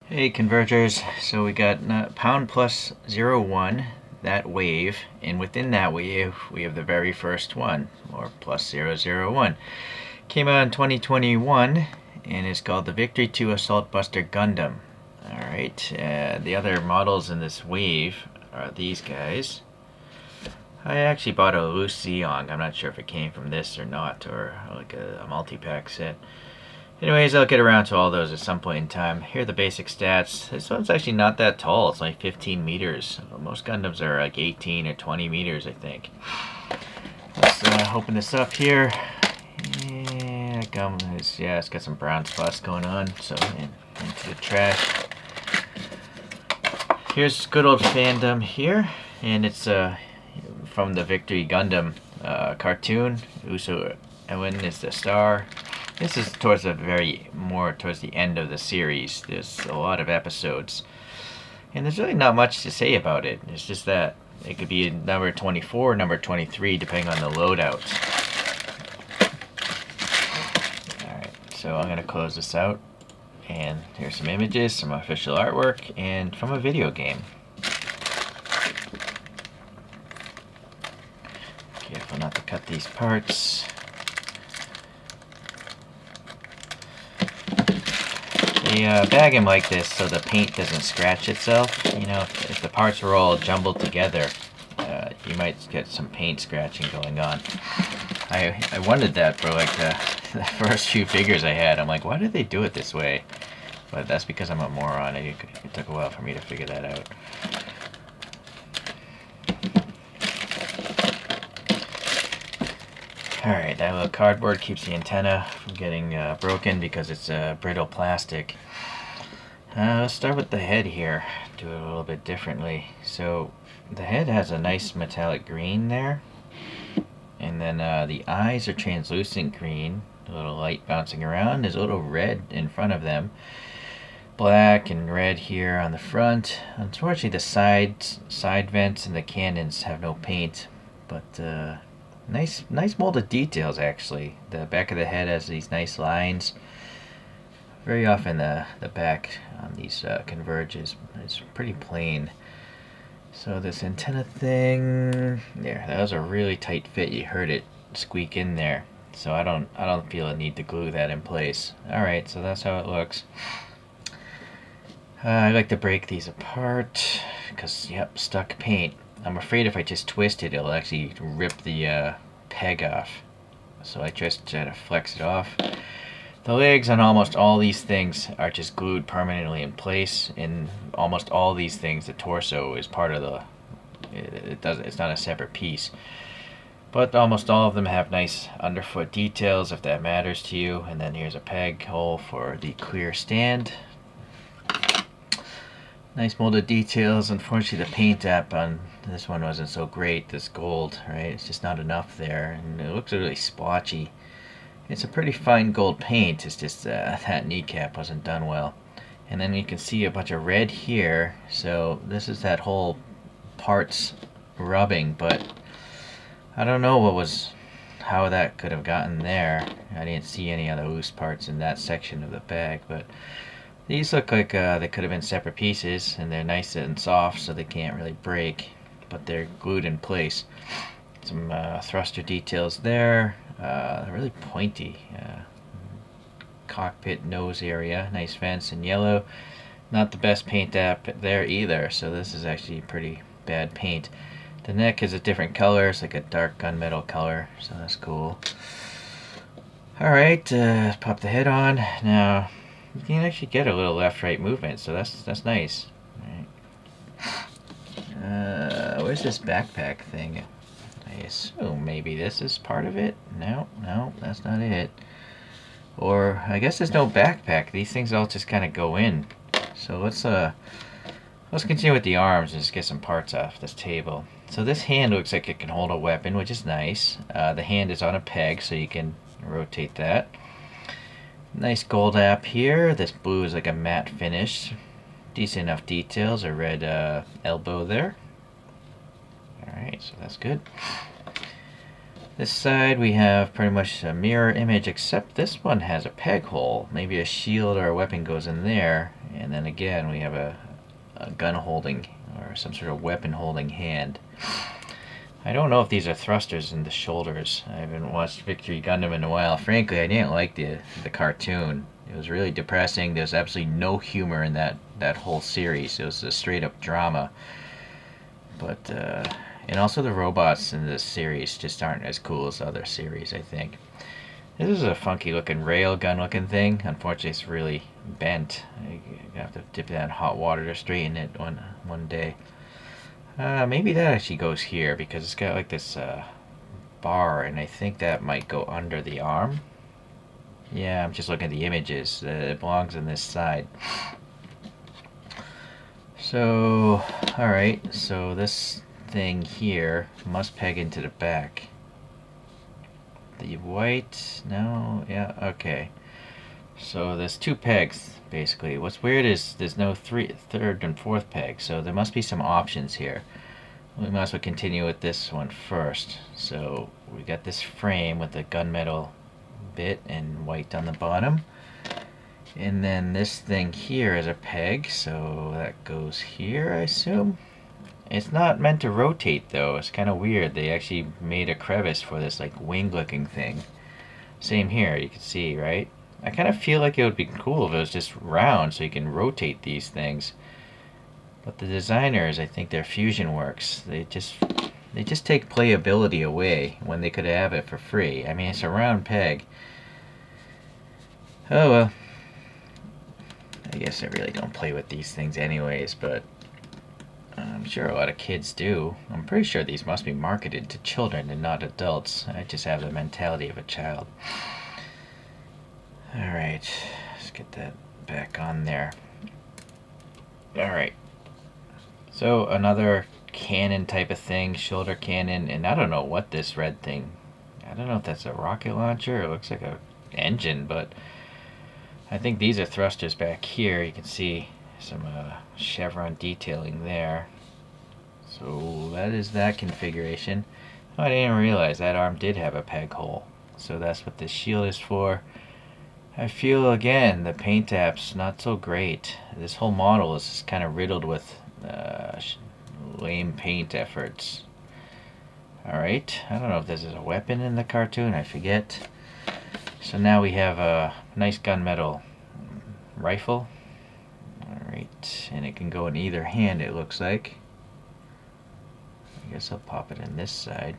Hey Convergers, so we got pound plus 01, that wave, and within that wave we have the very first one, or plus 001. Came out in 2021 and is called the Victory 2 Assault Buster Gundam. Alright, the other models in this wave are these guys. I actually bought a loose Zeong. I'm not sure if it came from this or not, or like a multi-pack set. Anyways, I'll get around to all those at some point in time. Here are the basic stats. This one's actually not that tall. It's like 15 meters. Most Gundams are like 18 or 20 meters, I think. Let's open this up here. Yeah, gum is, yeah, it's got some brown spots going on. So into the trash. Here's good old fandom here, and it's from the Victory Gundam cartoon. Uso Ewan is the star. This is towards the end of the series. There's a lot of episodes, and there's really not much to say about it. It's just that it could be number 24, number 23, depending on the loadout. Alright, so I'm going to close this out, and here's some images, some official artwork, and from a video game. Careful not to cut these parts. They bag them like this so the paint doesn't scratch itself. You know, if the parts are all jumbled together, you might get some paint scratching going on. I wondered that for like the first few figures I had. I'm like, why did they do it this way? But that's because I'm a moron. It took a while for me to figure that out. Alright, that little cardboard keeps the antenna from getting broken because it's brittle plastic. Let's start with the head here. Do it a little bit differently. So the head has a nice metallic green there. And then the eyes are translucent green. A little light bouncing around. There's a little red in front of them. Black and red here on the front. Unfortunately the side vents and the cannons have no paint. But nice molded details, actually. The back of the head has these nice lines. Very often the back on these Converge is pretty plain. So this antenna thing, there, that was a really tight fit. You heard it squeak in there. So I don't feel a need to glue that in place. All right, so that's how it looks. I like to break these apart because, yep, stuck paint. I'm afraid if I just twist it, it'll actually rip the peg off. So I just try to flex it off. The legs on almost all these things are just glued permanently in place. In almost all these things, the torso is part of the... It's not a separate piece. But almost all of them have nice underfoot details, if that matters to you. And then here's a peg hole for the clear stand. Nice molded details. Unfortunately, the paint app on this one wasn't so great. This gold, right? It's just not enough there, and it looks really splotchy. It's a pretty fine gold paint. It's just that kneecap wasn't done well. And then you can see a bunch of red here. So this is that whole parts rubbing, but I don't know how that could have gotten there. I didn't see any other loose parts in that section of the bag, but these look like they could have been separate pieces, and they're nice and soft, so they can't really break, but they're glued in place. Some thruster details there, really pointy. Cockpit nose area, nice fence in yellow. Not the best paint app there either, so this is actually pretty bad paint. The neck is a different color, it's like a dark gunmetal color, so that's cool. Alright, pop the head on. Now, you can actually get a little left-right movement, so that's nice. Right. Where's this backpack thing? I assume maybe this is part of it. No, that's not it. Or I guess there's no backpack. These things all just kind of go in. So let's continue with the arms and just get some parts off this table. So this hand looks like it can hold a weapon, which is nice. The hand is on a peg, so you can rotate that. Nice gold app here. This blue is like a matte finish. Decent enough details. A red elbow there. Alright, so that's good. This side we have pretty much a mirror image, except this one has a peg hole. Maybe a shield or a weapon goes in there, and then again we have a gun holding or some sort of weapon holding hand. I don't know if these are thrusters in the shoulders. I haven't watched Victory Gundam in a while. Frankly, I didn't like the cartoon. It was really depressing. There's absolutely no humor in that whole series. It was a straight up drama. But and also the robots in this series just aren't as cool as other series, I think. This is a funky looking rail gun looking thing. Unfortunately, it's really bent. I have to dip that in hot water to straighten it one day. Maybe that actually goes here because it's got like this bar, and I think that might go under the arm. Yeah, I'm just looking at the images. It belongs on this side. So, alright, so this thing here must peg into the back. The white, no, yeah, okay. So there's two pegs, basically. What's weird is there's no third and fourth peg, so there must be some options here. We might as well continue with this one first. So we got this frame with the gunmetal bit and white on the bottom. And then this thing here is a peg, so that goes here, I assume. It's not meant to rotate though. It's kind of weird. They actually made a crevice for this like wing looking thing. Same here, you can see, right? I kind of feel like it would be cool if it was just round so you can rotate these things. But the designers, I think their fusion works. They just take playability away when they could have it for free. I mean, it's a round peg. Oh well. I guess I really don't play with these things anyways, but I'm sure a lot of kids do. I'm pretty sure these must be marketed to children and not adults. I just have the mentality of a child. Alright, let's get that back on there. Alright. So another cannon type of thing, shoulder cannon, and I don't know what this red thing, I don't know if that's a rocket launcher. It looks like a engine, but I think these are thrusters back here. You can see some chevron detailing there. So that is that configuration. Oh, I didn't realize that arm did have a peg hole. So that's what this shield is for. I feel, again, the paint app's not so great. This whole model is just kind of riddled with lame paint efforts. Alright, I don't know if this is a weapon in the cartoon, I forget. So now we have a nice gunmetal rifle. Alright, and it can go in either hand, it looks like. I guess I'll pop it in this side.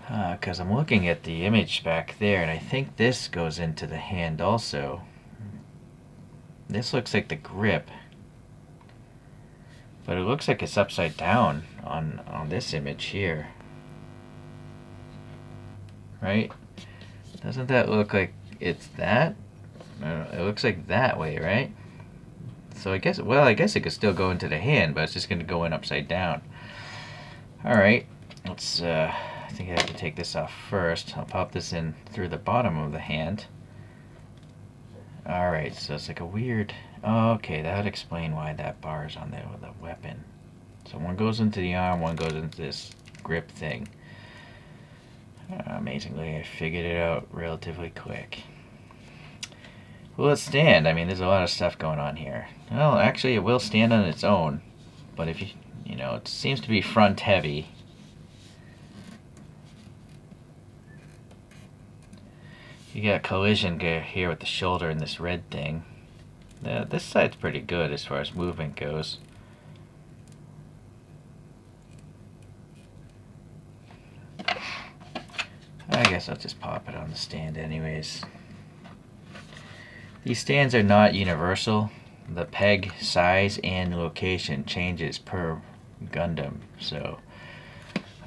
Because I'm looking at the image back there, and I think this goes into the hand also. This looks like the grip. But it looks like it's upside down on this image here. Right? Doesn't that look like it's that? It looks like that way, right? So I guess, well, I guess it could still go into the hand, but it's just going to go in upside down. Alright, let's, I think I have to take this off first. I'll pop this in through the bottom of the hand. Alright, so it's like a weird, oh, okay, that would explain why that bar is on there with a weapon. So one goes into the arm, one goes into this grip thing. Amazingly, I figured it out relatively quick. Will it stand? I mean, there's a lot of stuff going on here. Well, actually, it will stand on its own. But if you know, it seems to be front heavy. You got collision here with the shoulder and this red thing. This side's pretty good as far as movement goes. I guess I'll just pop it on the stand anyways. These stands are not universal. The peg size and location changes per Gundam, so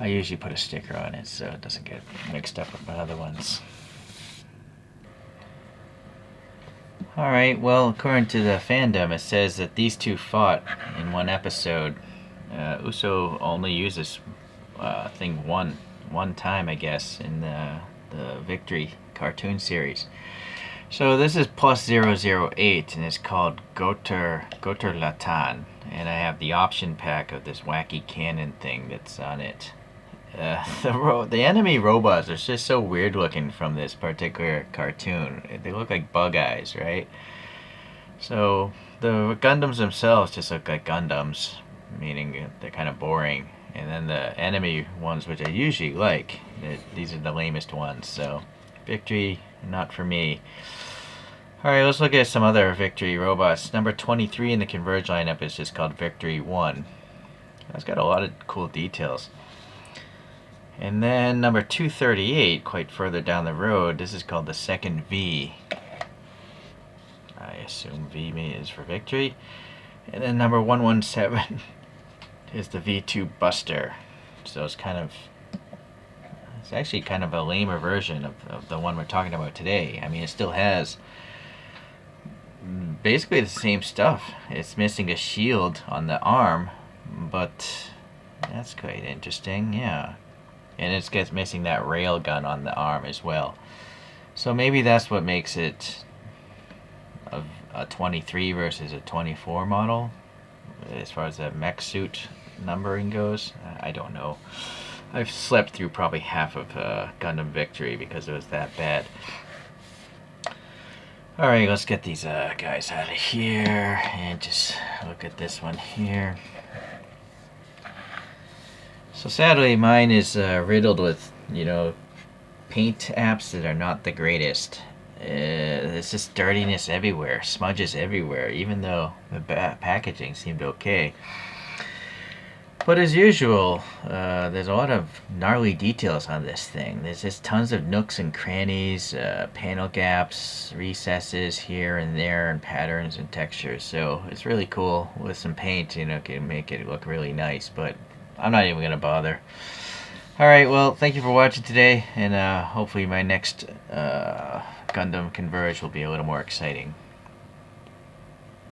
I usually put a sticker on it so it doesn't get mixed up with my other ones. Alright, well, according to the fandom, it says that these two fought in one episode. Uso only uses thing one time, I guess, in the Victory cartoon series. So this is plus 008, and it's called Goter Latan, and I have the option pack of this wacky cannon thing that's on it. The enemy robots are just so weird looking from this particular cartoon. They look like bug eyes, right? So the Gundams themselves just look like Gundams, meaning they're kind of boring. And then the enemy ones, which I usually like, these are the lamest ones. So Victory, not for me. Alright, let's look at some other Victory robots. Number 23 in the Converge lineup is just called Victory 1. That's got a lot of cool details. And then number 238, quite further down the road, this is called the second V. I assume V is for Victory. And then number 117 is the V2 Buster. So it's actually kind of a lamer version of the one we're talking about today. I mean, it still has basically the same stuff. It's missing a shield on the arm, but that's quite interesting, yeah. And it's missing that rail gun on the arm as well. So maybe that's what makes it a 23 versus a 24 model, as far as the mech suit numbering goes. I don't know. I've slept through probably half of Gundam Victory because it was that bad. Alright, let's get these guys out of here and just look at this one here. So sadly, mine is riddled with, paint apps that are not the greatest. There's just dirtiness everywhere, smudges everywhere, even though the packaging seemed okay. But as usual, there's a lot of gnarly details on this thing. There's just tons of nooks and crannies, panel gaps, recesses here and there, and patterns and textures. So it's really cool with some paint, can make it look really nice, but I'm not even going to bother. Alright, well, thank you for watching today, and hopefully my next Gundam Converge will be a little more exciting.